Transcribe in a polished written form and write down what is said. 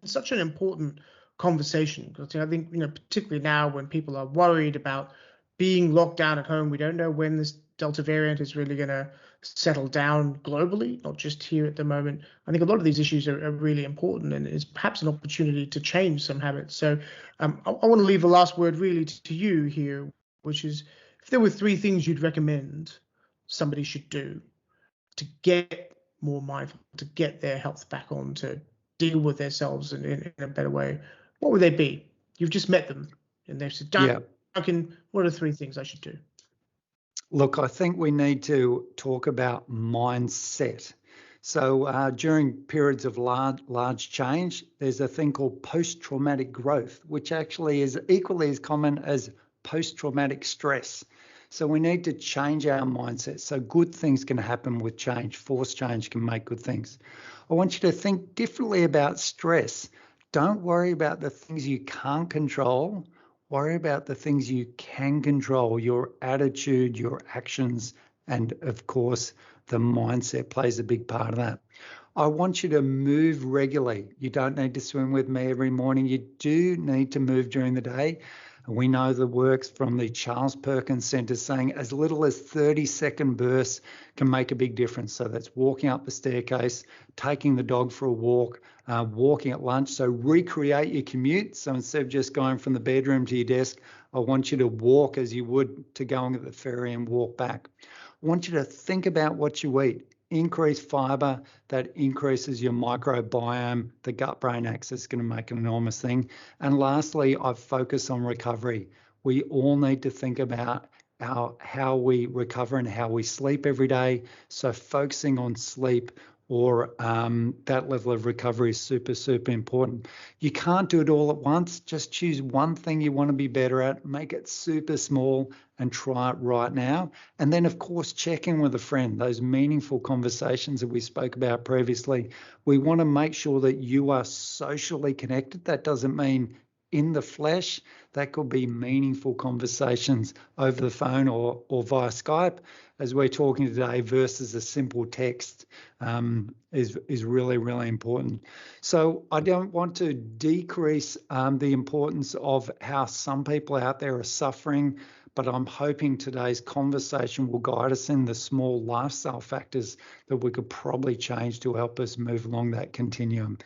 such an important conversation, because I think, particularly now when people are worried about being locked down at home, we don't know when this Delta variant is really going to settle down globally, not just here at the moment. I think a lot of these issues are really important, and it's perhaps an opportunity to change some habits. So I want to leave the last word really to you here, which is, if there were three things you'd recommend somebody should do to get more mindful, to get their health back on, to deal with themselves in a better way, what would they be? You've just met them and they've said, Duncan, what are three things I should do? Look, I think we need to talk about mindset. So during periods of large change, there's a thing called post-traumatic growth, which actually is equally as common as post-traumatic stress. So we need to change our mindset. So good things can happen with change. Forced change can make good things. I want you to think differently about stress. Don't worry about the things you can't control. Worry about the things you can control, your attitude, your actions, and of course, the mindset plays a big part of that. I want you to move regularly. You don't need to swim with me every morning. You do need to move during the day. We know the works from the Charles Perkins Center saying as little as 30-second bursts can make a big difference. So that's walking up the staircase, taking the dog for a walk, walking at lunch. So recreate your commute. So instead of just going from the bedroom to your desk, I want you to walk as you would to going to the ferry and walk back. I want you to think about what you eat. Increase fiber, that increases your microbiome. The gut-brain axis is going to make an enormous thing. And lastly, I've focused on recovery. We all need to think about how we recover and how we sleep every day. So focusing on sleep or that level of recovery is super, super important. You can't do it all at once. Just choose one thing you want to be better at, make it super small and try it right now. And then, of course, check in with a friend, those meaningful conversations that we spoke about previously. We want to make sure that you are socially connected. That doesn't mean in the flesh. That could be meaningful conversations over the phone or via Skype, as we're talking today, versus a simple text is really, really important. So I don't want to decrease the importance of how some people out there are suffering, but I'm hoping today's conversation will guide us in the small lifestyle factors that we could probably change to help us move along that continuum.